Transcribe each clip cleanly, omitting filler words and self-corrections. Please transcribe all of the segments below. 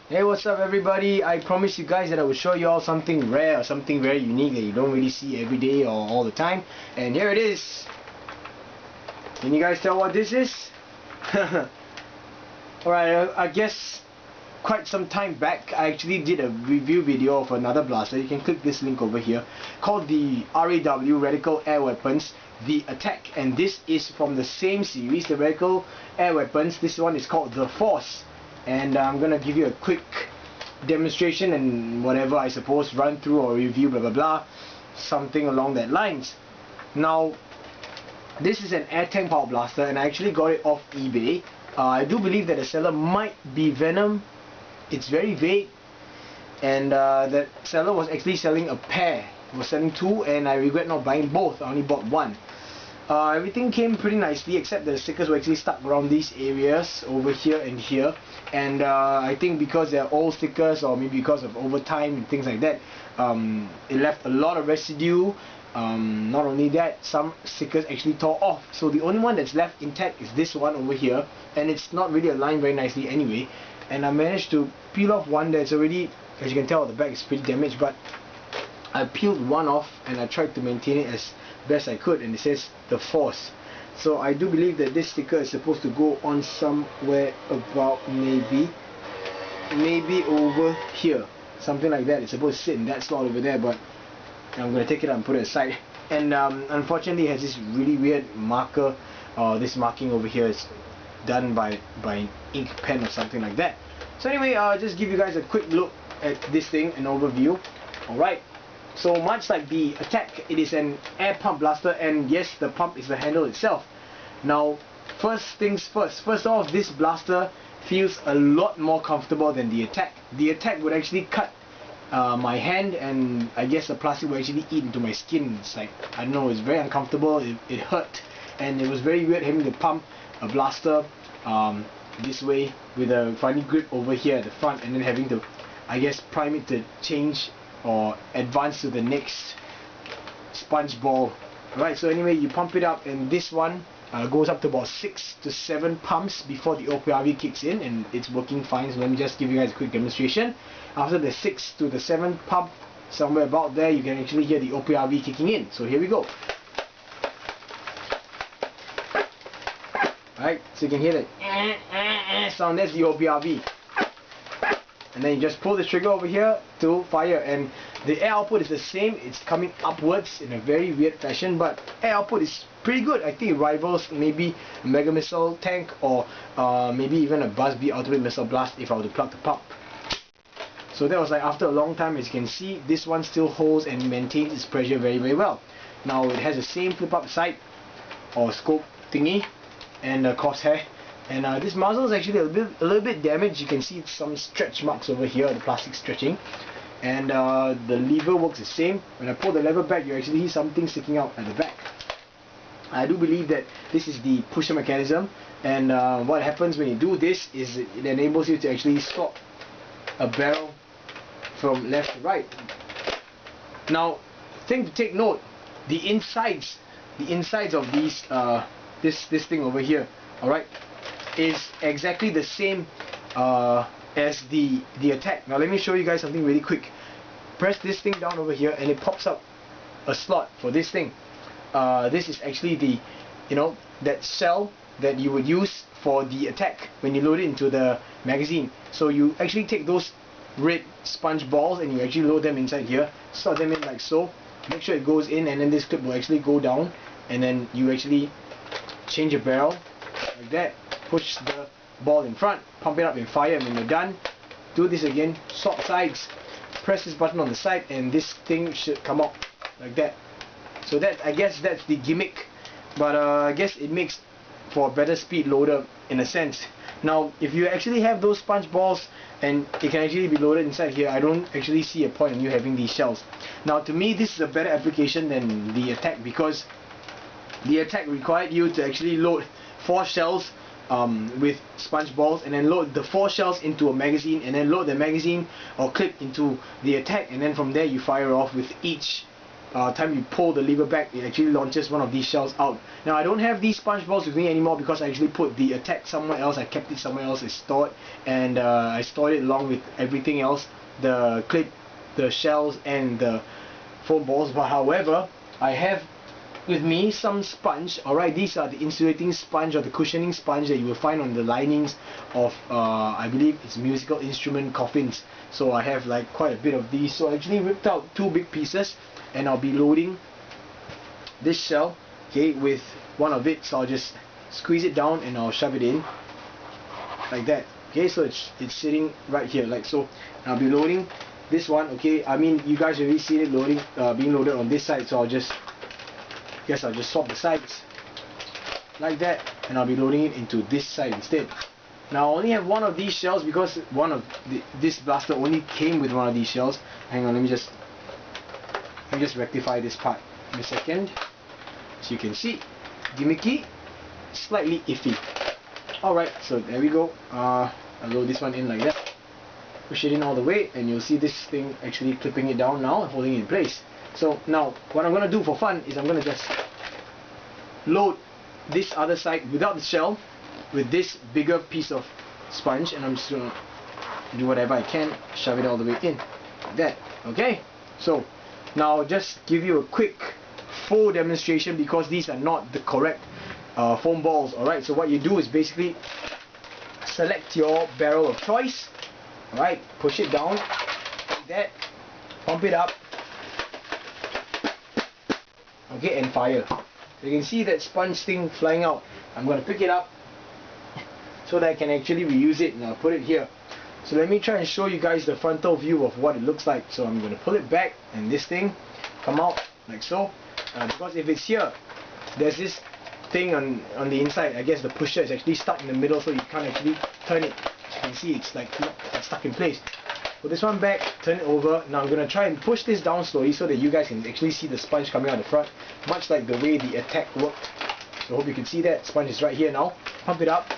Hey, what's up everybody? I promised you guys that I would show you all something rare or something very unique that you don't really see every day or all the time. And here it is. Can you guys tell what this is? Alright, I guess quite some time back I actually did a review video of another blaster. You can click this link over here, called the R.A.W. Radical Air Weapons, the Attack. And this is from the same series, the Radical Air Weapons. This one is called the Force. And I'm gonna give you a quick demonstration and whatever, I suppose, run through or review, blah blah blah, something along that lines. Now, this is an air tank power blaster, and I actually got it off eBay. I do believe that the seller might be Venom. It's very vague, and that seller was actually selling a pair. He was selling two, and I regret not buying both. I only bought one. Everything came pretty nicely, except that the stickers were actually stuck around these areas over here and here. And I think because they're old stickers, or maybe because of overtime and things like that, it left a lot of residue. Not only that, some stickers actually tore off. So the only one that's left intact is this one over here, and it's not really aligned very nicely anyway. And I managed to peel off one that's already, as you can tell, the back is pretty damaged, but I peeled one off and I tried to maintain it as best I could, and it says the Force. So I do believe that this sticker is supposed to go on somewhere about maybe over here, something like that. It's supposed to sit in that slot over there, but I'm going to take it out and put it aside. And unfortunately it has this really weird marker. This marking over here is done by an ink pen or something like that. So anyway, I'll just give you guys a quick look at this thing, an overview. Alright, so much like the Attack, it is an air pump blaster, and yes, the pump is the handle itself. Now, first things first. First off, this blaster feels a lot more comfortable than the Attack. The Attack would actually cut my hand, and I guess the plastic would actually eat into my skin. It's like, I don't know, it's very uncomfortable, it hurt, and it was very weird having to pump a blaster this way with a funny grip over here at the front, and then having to, I guess, prime it to change or advance to the next sponge ball. Right, so anyway, you pump it up, and this one goes up to about 6 to 7 pumps before the OPRV kicks in, and it's working fine. So let me just give you guys a quick demonstration. After the 6 to the 7 pump, somewhere about there, you can actually hear the OPRV kicking in. So here we go. Right, so you can hear the sound. That's the OPRV. And then you just pull the trigger over here to fire, and the air output is the same. It's coming upwards in a very weird fashion, but air output is pretty good. I think it rivals maybe a Mega Missile tank, or maybe even a Buzz B Ultimate Missile Blast if I were to plug the pump. So that was like after a long time. As you can see, this one still holds and maintains its pressure very, very well. Now it has the same flip up sight or scope thingy and crosshair. And this muzzle is actually a little bit damaged. You can see some stretch marks over here, the plastic stretching. And the lever works the same. When I pull the lever back, you actually see something sticking out at the back. I do believe that this is the pusher mechanism. And what happens when you do this is it enables you to actually swap a barrel from left to right. Now, thing to take note: the insides of these this thing over here, all right, is exactly the same as the Attack. Now let me show you guys something really quick. Press this thing down over here, and it pops up a slot for this thing. This is actually the, that cell that you would use for the Attack when you load it into the magazine. So you actually take those red sponge balls and you actually load them inside here, slot them in like so, make sure it goes in, and then this clip will actually go down, and then you actually change your barrel like that, push the ball in front, pump it up and fire, and when you're done, do this again, swap sides, press this button on the side, and this thing should come out like that. So that, I guess that's the gimmick, but I guess it makes for a better speed loader in a sense. Now if you actually have those sponge balls and it can actually be loaded inside here, I don't actually see a point in you having these shells. Now to me, this is a better application than the Attack, because the Attack required you to actually load 4 shells with sponge balls, and then load the 4 shells into a magazine, and then load the magazine or clip into the Attack, and then from there you fire off with each time you pull the lever back, it actually launches one of these shells out. Now I don't have these sponge balls with me anymore because I actually put the attack somewhere else. I kept it somewhere else. It's stored, and I stored it along with everything else, the clip, the shells, and the foam balls. But however, I have with me some sponge. Alright, these are the insulating sponge or the cushioning sponge that you will find on the linings of I believe it's musical instrument coffins. So I have like quite a bit of these. So I actually ripped out 2 big pieces, and I'll be loading this shell, okay, with one of it. So I'll just squeeze it down and I'll shove it in like that. Okay, so it's sitting right here like so. And I'll be loading this one. Okay, I mean you guys already seen it loading, being loaded on this side. So I'll just swap the sides like that, and I'll be loading it into this side instead. Now I only have one of these shells because this blaster only came with one of these shells. Hang on, let me just rectify this part in a second. So you can see, gimmicky, slightly iffy. Alright, so there we go. I'll load this one in like that, push it in all the way, and you'll see this thing actually clipping it down now, holding it in place. So now what I'm going to do for fun is I'm going to just load this other side without the shell with this bigger piece of sponge, and I'm just going to do whatever I can, shove it all the way in like that. Okay, so now I'll just give you a quick full demonstration because these are not the correct foam balls. Alright, so what you do is basically select your barrel of choice. Alright, push it down like that, pump it up, okay, and fire. You can see that sponge thing flying out. I'm going to pick it up so that I can actually reuse it, and I'll put it here. So let me try and show you guys the frontal view of what it looks like. So I'm going to pull it back, and this thing come out like so. Because if it's here, there's this thing on the inside. I guess the pusher is actually stuck in the middle, so you can't actually turn it. As you can see, it's like it's stuck in place. Put this one back, turn it over. Now I'm going to try and push this down slowly so that you guys can actually see the sponge coming out the front, much like the way the attack worked. So I hope you can see that. Sponge is right here now. Pump it up.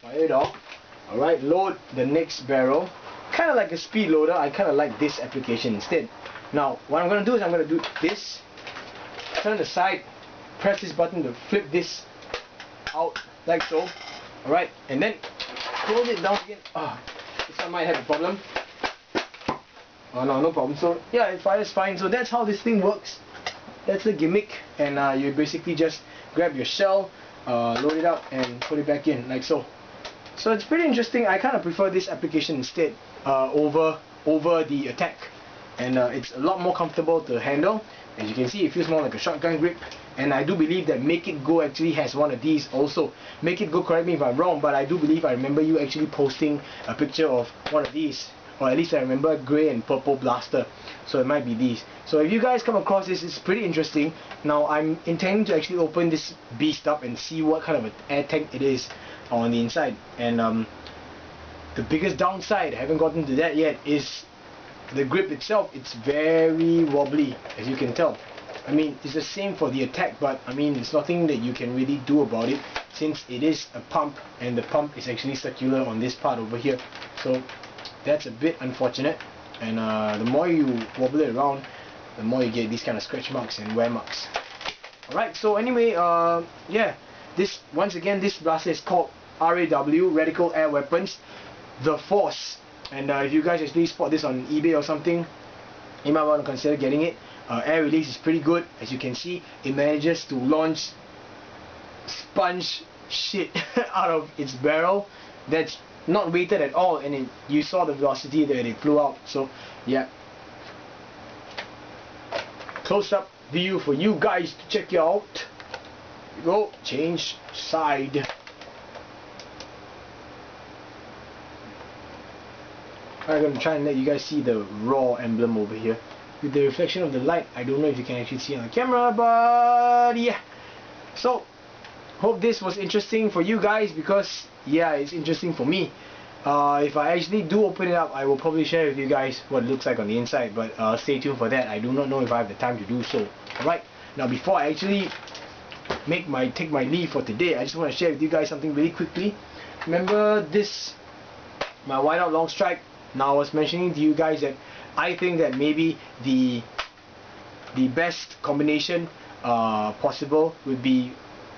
Fire it off. Alright, load the next barrel. Kind of like a speed loader. I kind of like this application instead. Now what I'm going to do is I'm going to do this. Turn the side. Press this button to flip this out like so. Alright, and then close it down again. This one might have a problem. Oh no problem. So yeah, it fires fine. So that's how this thing works. That's the gimmick, and you basically just grab your shell, load it up, and put it back in like so. So it's pretty interesting. I kind of prefer this application instead over the attack, and it's a lot more comfortable to handle. As you can see, it feels more like a shotgun grip. And I do believe that Make It Go actually has one of these also. Make It Go, correct me if I'm wrong, but I do believe I remember you actually posting a picture of one of these. Or at least I remember grey and purple blaster. So it might be these. So if you guys come across this, it's pretty interesting. Now I'm intending to actually open this beast up and see what kind of an air tank it is on the inside. And the biggest downside, I haven't gotten to that yet, is the grip itself. It's very wobbly, as you can tell. I mean, it's the same for the attack, but I mean, there's nothing that you can really do about it since it is a pump, and the pump is actually circular on this part over here. So that's a bit unfortunate, and the more you wobble it around, the more you get these kind of scratch marks and wear marks. Alright, so anyway, yeah, once again, this blaster is called R.A.W, Radical Air Weapons, The Force. And if you guys actually spot this on eBay or something, you might want to consider getting it. Air release is pretty good. As you can see, it manages to launch sponge shit out of its barrel that's not weighted at all, and you saw the velocity that it flew out. So yeah, close up view for you guys to check out. Here we go, change side. I'm going to try and let you guys see the raw emblem over here. With the reflection of the light, I don't know if you can actually see it on the camera, but yeah. So, hope this was interesting for you guys, because yeah, it's interesting for me. If I actually do open it up, I will probably share with you guys what it looks like on the inside, but stay tuned for that. I do not know if I have the time to do so. Alright, now before I actually take my leave for today, I just want to share with you guys something really quickly. Remember this, my whiteout long strike? Now I was mentioning to you guys that I think that maybe the best combination possible would be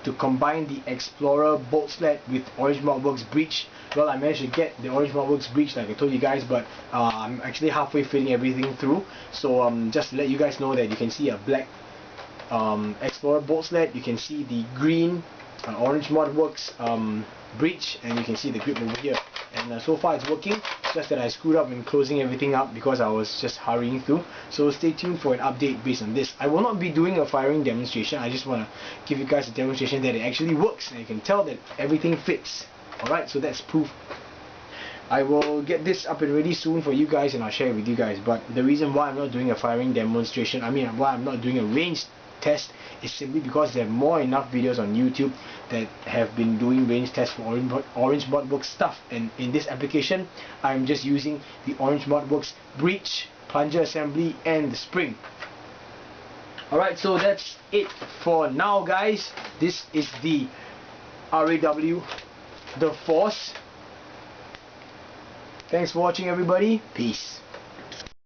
to combine the Explorer bolt sled with Orange Modworks breech. Well, I managed to get the Orange Modworks breech like I told you guys, but I'm actually halfway fitting everything through. So just to let you guys know that you can see a black Explorer bolt sled, you can see the green Orange Modworks breech, and you can see the grip over here. And so far it's working, just that I screwed up in closing everything up because I was just hurrying through. So stay tuned for an update based on this. I will not be doing a firing demonstration. I just want to give you guys a demonstration that it actually works, and you can tell that everything fits. Alright, so that's proof. I will get this up and ready soon for you guys, and I'll share it with you guys. But the reason why I'm not doing a firing demonstration, why I'm not doing a range test, is simply because there are more enough videos on YouTube that have been doing range tests for Orange Modworks stuff, and in this application I'm just using the Orange Modworks breech, plunger assembly, and the spring. Alright, so that's it for now, guys. This is the R.A.W. The Force. Thanks for watching, everybody. Peace.